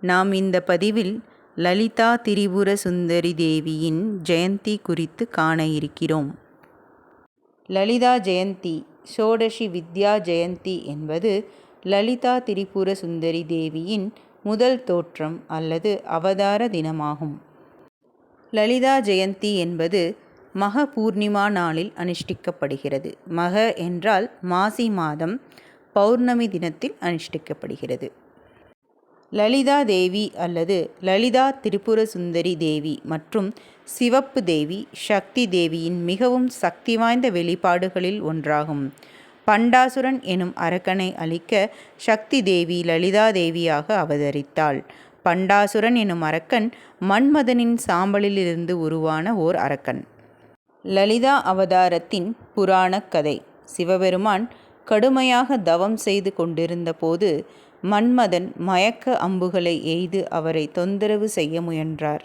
நாம் இந்த பதிவில் லலிதா திரிபுர சுந்தரி தேவியின் ஜெயந்தி குறித்து காண இருக்கிறோம். லலிதா ஜெயந்தி ஷோடஷி வித்யா ஜெயந்தி என்பது லலிதா திரிபுர சுந்தரி தேவியின் முதல் தோற்றம் அல்லது அவதார தினமாகும். லலிதா ஜெயந்தி என்பது மக பூர்ணிமா நாளில் அனுஷ்டிக்கப்படுகிறது. மக என்றால் மாசி மாதம் பௌர்ணமி தினத்தில் அனுஷ்டிக்கப்படுகிறது. லலிதா தேவி அல்லது லலிதா திரிபுர சுந்தரி தேவி மற்றும் சிவப்பு தேவி சக்தி தேவியின் மிகவும் சக்தி வாய்ந்த வெளிப்பாடுகளில் ஒன்றாகும். பண்டாசுரன் எனும் அரக்கனை அழிக்க சக்தி தேவி லலிதா தேவியாக அவதரித்தாள். பண்டாசுரன் எனும் அரக்கன் மன்மதனின் சாம்பலிலிருந்து உருவான ஓர் அரக்கன். லலிதா அவதாரத்தின் புராணக் கதை. சிவபெருமான் கடுமையாக தவம் செய்து கொண்டிருந்த போது மன்மதன் மயக்க அம்புகளை எய்து அவரை தொந்தரவு செய்ய முயன்றார்.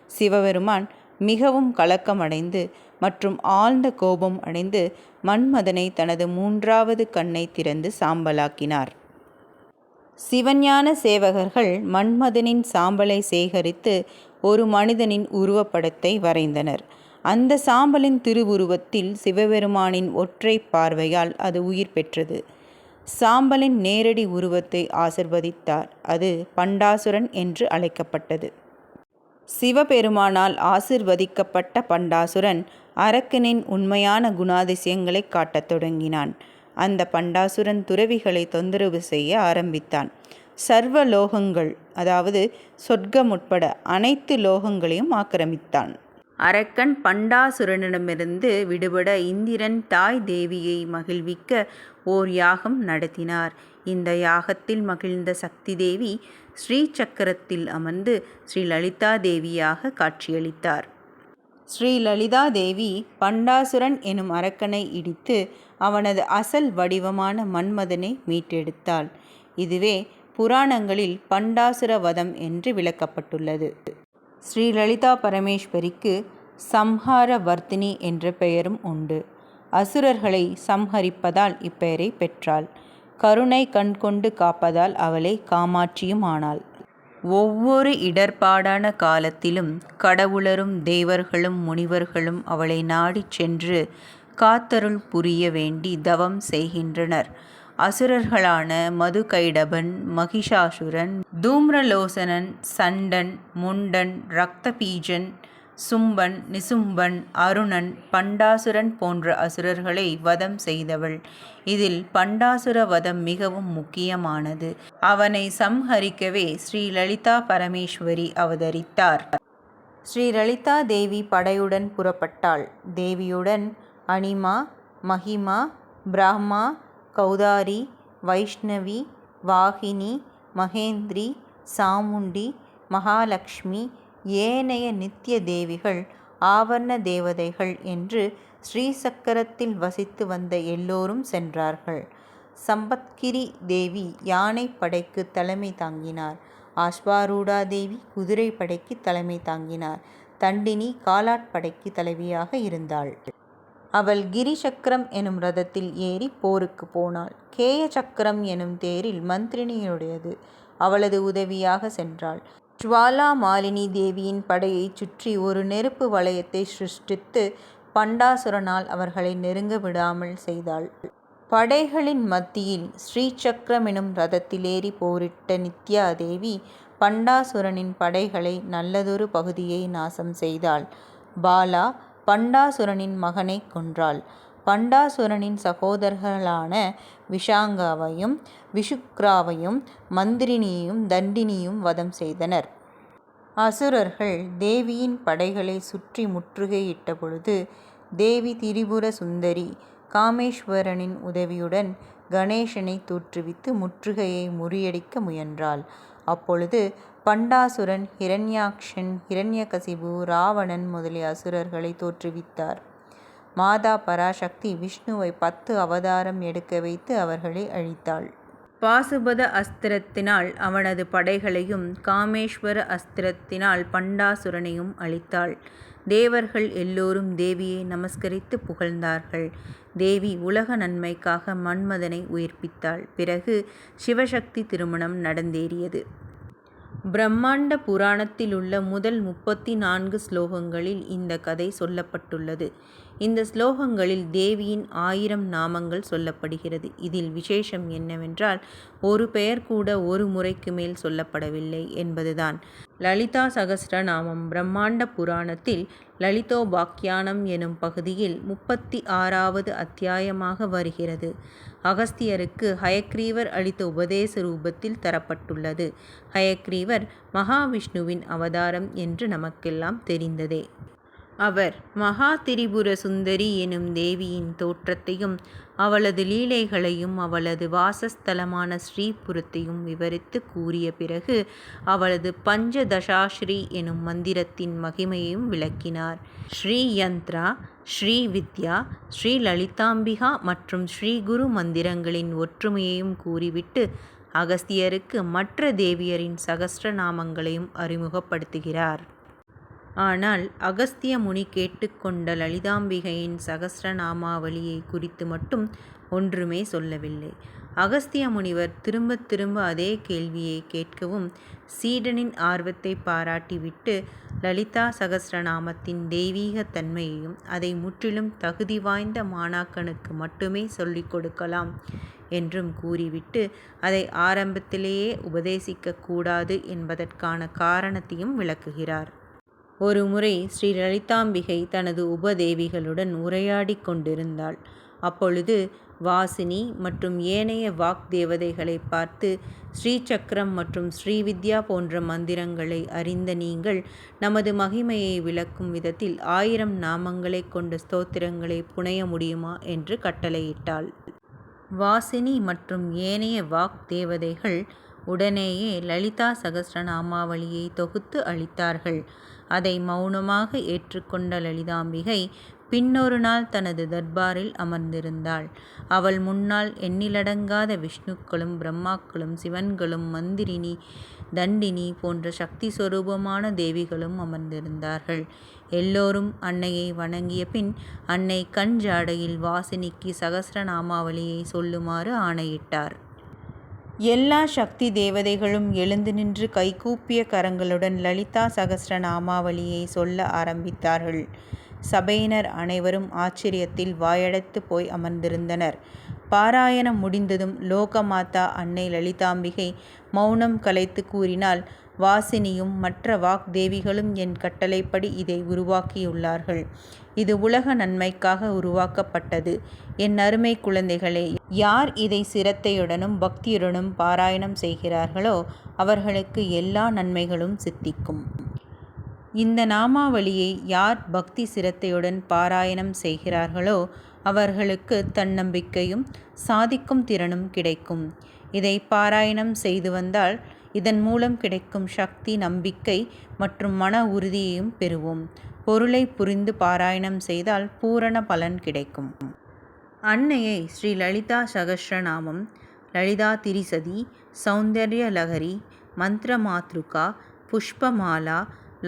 சிவபெருமான் மிகவும் கலக்கமடைந்து மற்றும் ஆழ்ந்த கோபம் அடைந்து மன்மதனை தனது 3வது கண்ணை திறந்து சாம்பலாக்கினார். சிவஞான சேவகர்கள் மன்மதனின் சாம்பலை சேகரித்து ஒரு மனிதனின் உருவப்படத்தை வரைந்தனர். அந்த சாம்பலின் திருவுருவத்தில் சிவபெருமானின் ஒற்றை பார்வையால் அது உயிர் பெற்றது. சாம்பலின் நேரடி உருவத்தை ஆசிர்வதித்தார். அது பண்டாசுரன் என்று அழைக்கப்பட்டது. சிவபெருமானால் ஆசிர்வதிக்கப்பட்ட பண்டாசுரன் அரக்கனின் உண்மையான குணாதிசயங்களை காட்டத் தொடங்கினான். அந்த பண்டாசுரன் துறவிகளை தொந்தரவு செய்ய ஆரம்பித்தான். சர்வ லோகங்கள், அதாவது சொர்க்கம் உட்பட அனைத்து லோகங்களையும் ஆக்கிரமித்தான். அரக்கன் பண்டாசுரனிடமிருந்து விடுபட இந்திரன் தாய் தேவியை மகிழ்விக்க ஓர் யாகம் நடத்தினார். இந்த யாகத்தில் மகிழ்ந்த சக்தி தேவி ஸ்ரீ சக்கரத்தில் அமர்ந்து ஸ்ரீ லலிதா தேவியாக காட்சியளித்தார். ஸ்ரீ லலிதா தேவி பண்டாசுரன் எனும் அரக்கனை இடித்து அவனது அசல் வடிவமான மன்மதனை மீட்டெடுத்தாள். இதுவே புராணங்களில் பண்டாசுர வதம் என்று விளக்கப்பட்டுள்ளது. ஸ்ரீ லலிதா பரமேஸ்வரிக்கு சம்ஹார வர்த்தினி என்ற பெயரும் உண்டு. அசுரர்களை சம்ஹரிப்பதால் இப்பெயரை பெற்றாள். கருணை கண்கொண்டு காப்பதால் அவளை காமாட்சியும் ஆனாள். ஒவ்வொரு இடர்பாடான காலத்திலும் கடவுளரும் தேவர்களும் முனிவர்களும் அவளை நாடிச் சென்று காத்தருள் புரிய வேண்டி தவம் செய்கின்றனர். அசுரர்களான மதுகைடபன், மகிஷாசுரன், தூம்ரலோசனன், சண்டன், முண்டன், ரக்தபீஜன், சும்பன், நிசும்பன், அருணன், பண்டாசுரன் போன்ற அசுரர்களை வதம் செய்தவள். இதில் பண்டாசுர வதம் மிகவும் முக்கியமானது. அவனை சம்ஹரிக்கவே ஸ்ரீ லலிதா பரமேஸ்வரி அவதரித்தார். ஸ்ரீ லலிதா தேவி படையுடன் புறப்பட்டாள். தேவியுடன் அனிமா, மகிமா, பிராமா, கௌதாரி, வைஷ்ணவி, வாகினி, மகேந்திரி, சாமுண்டி, மகாலட்சுமி, ஏனைய நித்திய தேவிகள், ஆவர்ண தேவதைகள் என்று ஸ்ரீசக்கரத்தில் வசித்து வந்த எல்லோரும் சென்றார்கள். சம்பத்கிரி தேவி யானை படைக்கு தலைமை தாங்கினார். ஆஸ்வாரூடா தேவி குதிரை படைக்கு தலைமை தாங்கினார். தண்டினி காலாட்படைக்கு தலைவியாக இருந்தாள். அவள் கிரி சக்கரம் எனும் ரதத்தில் ஏறி போருக்கு போனாள். கேய சக்கரம் எனும் தேரில் மந்திரினியுடையது அவளது உதவியாக சென்றாள். ஜுவாலா மாலினி தேவியின் படையை சுற்றி ஒரு நெருப்பு வளையத்தை சிருஷ்டித்து பண்டாசுரனால் அவர்களை நெருங்க விடாமல் செய்தாள். படைகளின் மத்தியில் ஸ்ரீசக்கரம் எனும் ரதத்திலேறி போரிட்ட நித்யா தேவி பண்டாசுரனின் படைகளை நல்லதொரு பகுதியை நாசம் செய்தாள். பாலா பண்டாசுரனின் மகனை கொன்றாள். பண்டாசுரனின் சகோதரர்களான விஷாங்காவையும் விஷுக்ராவையும் மந்திரினியையும் தண்டினியும் வதம் செய்தனர். அசுரர்கள் தேவியின் படைகளை சுற்றி முற்றுகையிட்ட பொழுது தேவி திரிபுர சுந்தரி காமேஸ்வரனின் உதவியுடன் கணேசனை தோற்றுவித்து முற்றுகையை முறியடிக்க முயன்றாள். அப்பொழுது பண்டாசுரன் ஹிரண்யாக்ஷன், ஹிரண்யகசிபு, ராவணன் முதலிய அசுரர்களை தோற்றுவித்தார். மாதா பராசக்தி விஷ்ணுவை 10 அவதாரம் எடுக்க வைத்து அவர்களை அழித்தாள். பாசுபத அஸ்திரத்தினால் அவனது படைகளையும் காமேஸ்வர அஸ்திரத்தினால் பண்டாசுரனையும் அழித்தாள். தேவர்கள் எல்லோரும் தேவியை நமஸ்கரித்து புகழ்ந்தார்கள். தேவி உலக நன்மைக்காக மன்மதனை உயிர்ப்பித்தாள். பிறகு சிவசக்தி திருமணம் நடந்தேறியது. பிரம்மாண்ட புராணத்திலுள்ள முதல் 34 ஸ்லோகங்களில் இந்த கதை சொல்லப்பட்டுள்ளது. இந்த ஸ்லோகங்களில் தேவியின் 1000 நாமங்கள் சொல்லப்படுகிறது. இதில் விசேஷம் என்னவென்றால், ஒரு பெயர் கூட ஒரு முறைக்கு மேல் சொல்லப்படவில்லை என்பதுதான். லலிதா சகஸ்ரநாமம் பிரம்மாண்ட புராணத்தில் லலிதோபாக்கியானம் எனும் பகுதியில் 36வது அத்தியாயமாக வருகிறது. அகஸ்தியருக்கு ஹயக்ரீவர் அளித்த உபதேச ரூபத்தில் தரப்பட்டுள்ளது. ஹயக்ரீவர் மகாவிஷ்ணுவின் அவதாரம் என்று நமக்கெல்லாம் தெரிந்ததே. அவர் மகா திரிபுர சுந்தரி எனும் தேவியின் தோற்றத்தையும் அவளது லீலைகளையும் அவளது வாசஸ்தலமான ஸ்ரீபுரத்தையும் விவரித்து கூறிய பிறகு அவளது பஞ்சதசாஸ்ரீ எனும் மந்திரத்தின் மகிமையையும் விளக்கினார். ஸ்ரீ யந்த்ரா, ஸ்ரீ வித்யா, ஸ்ரீ லலிதாம்பிகா மற்றும் ஸ்ரீ குரு மந்திரங்களின் ஒற்றுமையையும் கூறிவிட்டு அகஸ்தியருக்கு மற்ற தேவியரின் சகஸ்ரநாமங்களையும் அறிமுகப்படுத்துகிறார். ஆனால் அகஸ்திய முனி கேட்டுக்கொண்ட லலிதாம்பிகையின் சகஸ்ரநாமாவளியை குறித்து மட்டும் ஒன்றுமே சொல்லவில்லை. அகஸ்திய முனிவர் திரும்ப திரும்ப அதே கேள்வியை கேட்கவும் சீடனின் ஆர்வத்தை பாராட்டிவிட்டு லலிதா சகஸ்ரநாமத்தின் தெய்வீக தன்மையையும் அதை முற்றிலும் தகுதி வாய்ந்த மாணாக்கனுக்கு மட்டுமே சொல்லிக் கொடுக்கலாம் என்றும் கூறிவிட்டு அதை ஆரம்பத்திலேயே உபதேசிக்க கூடாது என்பதற்கான காரணத்தையும் விளக்குகிறார். ஒரு முறை ஸ்ரீ லலிதாம்பிகை தனது உபதேவிகளுடன் உரையாடி கொண்டிருந்தாள். அப்பொழுது வாசினி மற்றும் ஏனைய வாக் தேவதைகளை பார்த்து, ஸ்ரீசக்கரம் மற்றும் ஸ்ரீவித்யா போன்ற மந்திரங்களை அறிந்த நீங்கள் நமது மகிமையை விளக்கும் விதத்தில் 1000 நாமங்களை கொண்ட ஸ்தோத்திரங்களை புனைய முடியுமா என்று கட்டளையிட்டாள். வாசினி மற்றும் ஏனைய வாக் தேவதைகள் உடனேயே லலிதா சகஸ்ரநாமாவளியை தொகுத்து அளித்தார்கள். அதை மௌனமாக ஏற்றுக்கொண்ட லலிதாம்பிகை பின்னொரு நாள் தனது தர்பாரில் அமர்ந்திருந்தாள். அவள் முன்னால் எண்ணிலடங்காத விஷ்ணுக்களும் பிரம்மாக்களும் சிவன்களும் மந்திரினி, தண்டினி போன்ற சக்தி சொரூபமான தேவிகளும் அமர்ந்திருந்தார்கள். எல்லோரும் அன்னையை வணங்கிய பின் அன்னை கண் ஜாடையில் வாசினிக்கு சகஸ்ரநாமாவளியை சொல்லுமாறு ஆணையிட்டார். எல்லா சக்தி தேவதைகளும் எழுந்து நின்று கைகூப்பிய கரங்களுடன் லலிதா சகஸ்ரநாமாவளியை சொல்ல ஆரம்பித்தார்கள். சபையினர் அனைவரும் ஆச்சரியத்தில் வாயடைத்து போய் அமர்ந்திருந்தனர். பாராயணம் முடிந்ததும் லோகமாதா அன்னை லலிதாம்பிகை மௌனம் கலைத்து கூறினாள், வாசினியும் மற்ற வாக் தேவிகளும் என் கட்டளைப்படி இதை உருவாக்கியுள்ளார்கள். இது உலக நன்மைக்காக உருவாக்கப்பட்டது. என் அருமை குழந்தைகளே, யார் இதை சிரத்தையுடனும் பக்தியுடனும் பாராயணம் செய்கிறார்களோ அவர்களுக்கு எல்லா நன்மைகளும் சித்திக்கும். இந்த நாமாவளியை யார் பக்தி சிரத்தையுடன் பாராயணம் செய்கிறார்களோ அவர்களுக்கு தன்னம்பிக்கையும் சாதிக்கும் திறனும் கிடைக்கும். இதை பாராயணம் செய்து வந்தால் இதன் மூலம் கிடைக்கும் சக்தி, நம்பிக்கை மற்றும் மன உறுதியையும் பெறுவோம். பொருளை புரிந்து பாராயணம் செய்தால் பூரண பலன் கிடைக்கும். அன்னையை ஸ்ரீ லலிதா சகஸ்ரநாமம், லலிதா திரிசதி, சௌந்தர்ய லகரி, மந்திர மாத்ருகா, புஷ்பமாலா,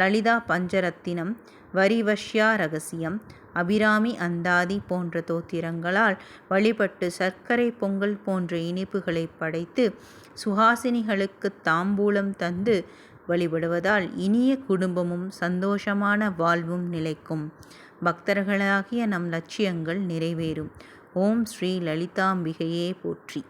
லலிதா பஞ்சரத்தினம், வரிவஷ்யா ரகசியம், அபிராமி அந்தாதி போன்ற தோத்திரங்களால் வழிபட்டு சர்க்கரை பொங்கல் போன்ற இனிப்புகளை படைத்து சுஹாசினிகளுக்கு தாம்பூலம் தந்து வழிபடுவதால் இனிய குடும்பமும் சந்தோஷமான வாழ்வும் நிலைக்கும். பக்தர்களாகிய நம் லட்சியங்கள் நிறைவேறும். ஓம் ஸ்ரீ லலிதாம்பிகையே போற்றி.